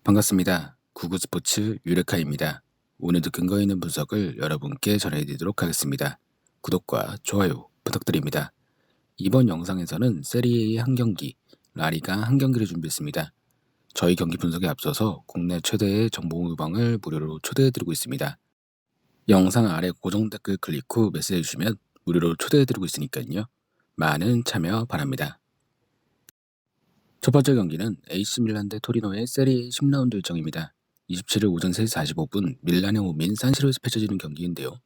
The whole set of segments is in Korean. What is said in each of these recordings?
반갑습니다. 구구스포츠 유레카입니다. 오늘도 근거 있는 분석을 여러분께 전해드리도록 하겠습니다. 구독과 좋아요 부탁드립니다. 이번 영상에서는 세리에의 한 경기, 라리가 한 경기를 준비했습니다. 저희 경기 분석에 앞서서 국내 최대의 정보 모방을 무료로 초대해드리고 있습니다. 영상 아래 고정 댓글 클릭 후 메시지 주시면 무료로 초대해드리고 있으니까요. 많은 참여 바랍니다. 첫 번째 경기는 AC 밀란 대 토리노의 세리에 10라운드 일정입니다. 27일 오전 3시 45분 밀란의 홈인 산시로에서 펼쳐지는 경기인데요.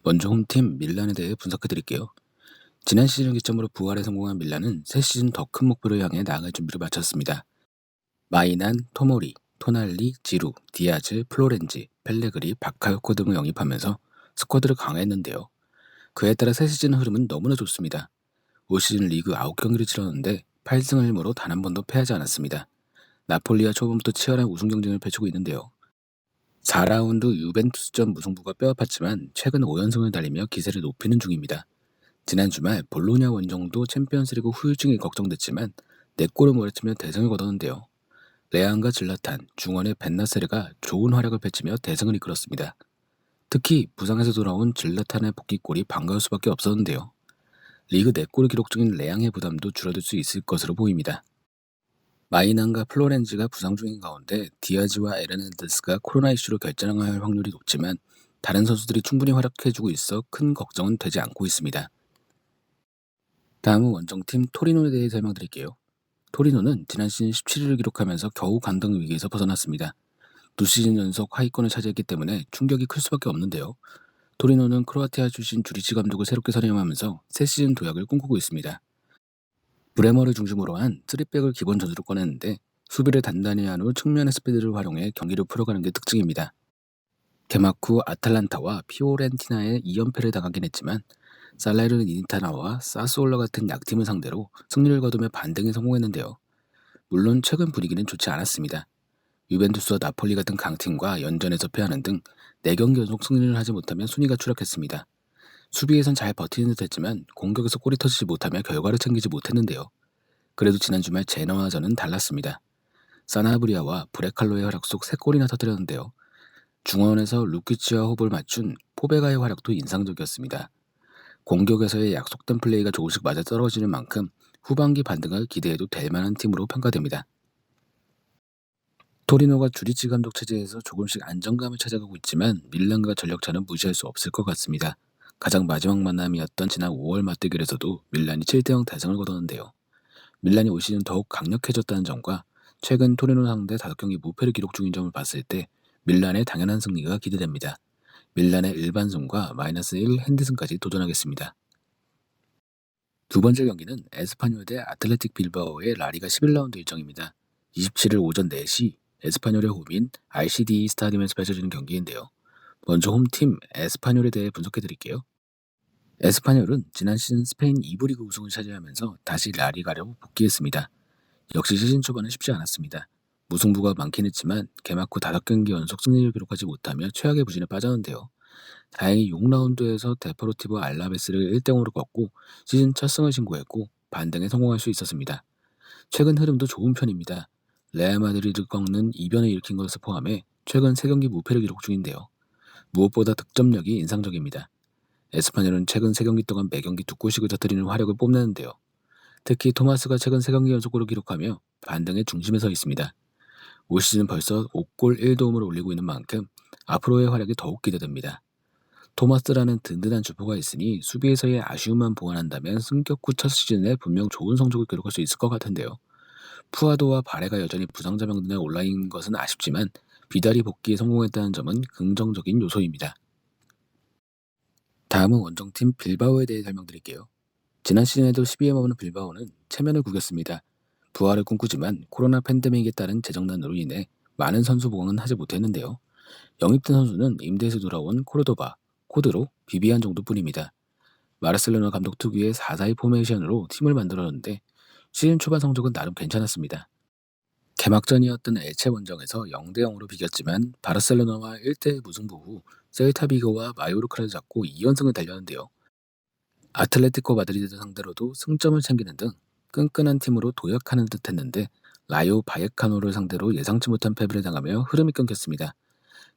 먼저 홈팀 밀란에 대해 분석해드릴게요. 지난 시즌 기점으로 부활에 성공한 밀란은 새 시즌 더 큰 목표를 향해 나아갈 준비를 마쳤습니다. 마이난, 토모리, 토날리, 지루, 디아즈, 플로렌지, 펠레그리, 바카요코 등을 영입하면서 스쿼드를 강화했는데요. 그에 따라 새 시즌 흐름은 너무나 좋습니다. 올 시즌 리그 9경기를 치렀는데 8승을 힘으로 단 한 번도 패하지 않았습니다. 나폴리와 초반부터 치열한 우승 경쟁을 펼치고 있는데요. 4라운드 유벤투스전 무승부가 뼈아팠지만 최근 5연승을 달리며 기세를 높이는 중입니다. 지난 주말 볼로냐 원정도 챔피언스리그 후유증이 걱정됐지만 4골을 몰아치며 대승을 거뒀는데요. 레앙과 질라탄, 중원의 벤나세르가 좋은 활약을 펼치며 대승을 이끌었습니다. 특히 부상에서 돌아온 질라탄의 복귀골이 반가울 수밖에 없었는데요. 리그 4골을 기록 중인 레앙의 부담도 줄어들 수 있을 것으로 보입니다. 마이난과 플로렌즈가 부상 중인 가운데 디아즈와 에르난데스가 코로나 이슈로 결장할 확률이 높지만 다른 선수들이 충분히 활약해주고 있어 큰 걱정은 되지 않고 있습니다. 다음은 원정팀 토리노에 대해 설명드릴게요. 토리노는 지난 시즌 17위를 기록하면서 겨우 강등 위기에서 벗어났습니다. 2시즌 연속 하위권을 차지했기 때문에 충격이 클 수밖에 없는데요. 토리노는 크로아티아 출신 주리치 감독을 새롭게 선임하면서 새 시즌 도약을 꿈꾸고 있습니다. 브레머를 중심으로 한 3백을 기본 전술로 꺼냈는데 수비를 단단히 한 후 측면의 스피드를 활용해 경기를 풀어가는 게 특징입니다. 개막 후 아탈란타와 피오렌티나에 2연패를 당하긴 했지만 살레르니타나와 사스올라 같은 약팀을 상대로 승리를 거두며 반등에 성공했는데요. 물론 최근 분위기는 좋지 않았습니다. 유벤투스와 나폴리 같은 강팀과 연전에서 패하는 등 4경기 연속 승리를 하지 못하며 순위가 추락했습니다. 수비에선 잘 버티는 듯 했지만 공격에서 골이 터지지 못하며 결과를 챙기지 못했는데요. 그래도 지난 주말 제너와전은 달랐습니다. 사나브리아와 브레칼로의 활약 속 3골이나 터뜨렸는데요. 중원에서 루키치와 호흡을 맞춘 포베가의 활약도 인상적이었습니다. 공격에서의 약속된 플레이가 조금씩 맞아떨어지는 만큼 후반기 반등을 기대해도 될 만한 팀으로 평가됩니다. 토리노가 주리치 감독 체제에서 조금씩 안정감을 찾아가고 있지만 밀란과 전력차는 무시할 수 없을 것 같습니다. 가장 마지막 만남이었던 지난 5월 맞대결에서도 밀란이 7대0 대승을 거뒀는데요. 밀란이 올 시즌 더욱 강력해졌다는 점과 최근 토리노 상대 5경기 무패를 기록 중인 점을 봤을 때 밀란의 당연한 승리가 기대됩니다. 밀란의 일반승과 -1 핸드승까지 도전하겠습니다. 두 번째 경기는 에스파뇰 대 아틀레틱 빌바오의 라리가 11라운드 일정입니다. 27일 오전 4시 에스파뇰의 홈인 RCD 스타디움에서 펼쳐지는 경기인데요. 먼저 홈팀 에스파뇰에 대해 분석해드릴게요. 에스파뇰은 지난 시즌 스페인 2부 리그 우승을 차지하면서 다시 라리가로 복귀했습니다. 역시 시즌 초반은 쉽지 않았습니다. 무승부가 많긴 했지만 개막 후 5경기 연속 승리를 기록하지 못하며 최악의 부진에 빠졌는데요. 다행히 6라운드에서 데포르티보 알라베스를 1대0으로 꺾고 시즌 첫 승을 신고했고 반등에 성공할 수 있었습니다. 최근 흐름도 좋은 편입니다. 레알 마드리드 꺾는 이변을 일으킨 것을 포함해 최근 3경기 무패를 기록 중인데요. 무엇보다 득점력이 인상적입니다. 에스파뇰은 최근 3경기 동안 매경기 2골씩을 터뜨리는 화력을 뽐내는데요. 특히 토마스가 최근 3경기 연속골을 기록하며 반등의 중심에 서 있습니다. 올 시즌 벌써 5골 1도움을 올리고 있는 만큼 앞으로의 활약이 더욱 기대됩니다. 토마스라는 든든한 주포가 있으니 수비에서의 아쉬움만 보완한다면 승격 후 첫 시즌에 분명 좋은 성적을 기록할 수 있을 것 같은데요. 푸아도와 바레가 여전히 부상자 명단에 올라있는 것은 아쉽지만 비달이 복귀에 성공했다는 점은 긍정적인 요소입니다. 다음은 원정팀 빌바오에 대해 설명드릴게요. 지난 시즌에도 12에 머무는 빌바오는 체면을 구겼습니다. 부활을 꿈꾸지만 코로나 팬데믹에 따른 재정난으로 인해 많은 선수 보강은 하지 못했는데요. 영입된 선수는 임대에서 돌아온 코르도바, 코드로, 비비안 정도뿐입니다. 마르셀로나 감독 특유의 4-4-2 포메이션으로 팀을 만들었는데 시즌 초반 성적은 나름 괜찮았습니다. 개막전이었던 엘체 원정에서 0대0으로 비겼지만 바르셀로나와 1대1 무승부 후 셀타비고와 마요르카를 잡고 2연승을 달렸는데요. 아틀레티코 마드리드 상대로도 승점을 챙기는 등 끈끈한 팀으로 도약하는 듯 했는데 라요 바예카노를 상대로 예상치 못한 패배를 당하며 흐름이 끊겼습니다.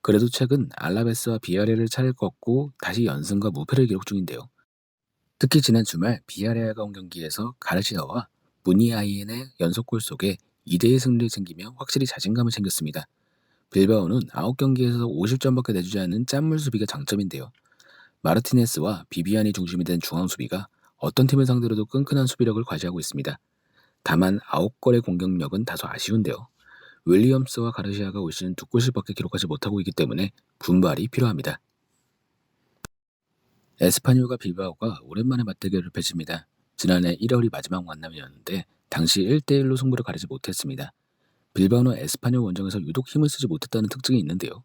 그래도 최근 알라베스와 비아레를 차례 꺾고 다시 연승과 무패를 기록 중인데요. 특히 지난 주말 비아레알과 온 경기에서 가르시아와 무니아이엔의 연속골 속에 2대1 승리를 챙기며 확실히 자신감을 챙겼습니다. 빌바오는 9경기에서 50점밖에 내주지 않는 짠물 수비가 장점인데요. 마르티네스와 비비안이 중심이 된 중앙 수비가 어떤 팀을 상대로도 끈끈한 수비력을 과시하고 있습니다. 다만 9골의 공격력은 다소 아쉬운데요. 윌리엄스와 가르시아가 올 시즌 2골씩밖에 기록하지 못하고 있기 때문에 분발이 필요합니다. 에스파뇰과 빌바오가 오랜만에 맞대결을 펼칩니다. 지난해 1월이 마지막 만남이었는데 당시 1대1로 승부를 가리지 못했습니다. 빌바오는 에스파뇰 원정에서 유독 힘을 쓰지 못했다는 특징이 있는데요.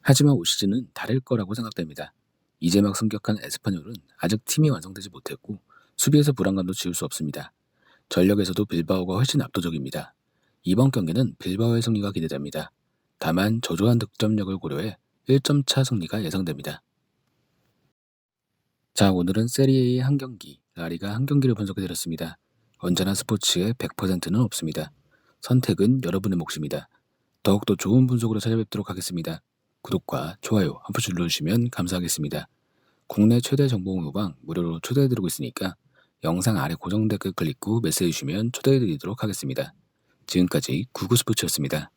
하지만 올 시즌은 다를 거라고 생각됩니다. 이제 막 승격한 에스파뇰은 아직 팀이 완성되지 못했고 수비에서 불안감도 지울 수 없습니다. 전력에서도 빌바오가 훨씬 압도적입니다. 이번 경기는 빌바오의 승리가 기대됩니다. 다만 저조한 득점력을 고려해 1점 차 승리가 예상됩니다. 자, 오늘은 세리에의 한 경기, 라리가 한 경기를 분석해드렸습니다. 언제나 스포츠에 100%는 없습니다. 선택은 여러분의 몫입니다. 더욱더 좋은 분석으로 찾아뵙도록 하겠습니다. 구독과 좋아요 한 번씩 눌러주시면 감사하겠습니다. 국내 최대 정보 공유방 무료로 초대해드리고 있으니까 영상 아래 고정 댓글 클릭 후 메시지 주시면 초대해드리도록 하겠습니다. 지금까지 구구스포츠였습니다.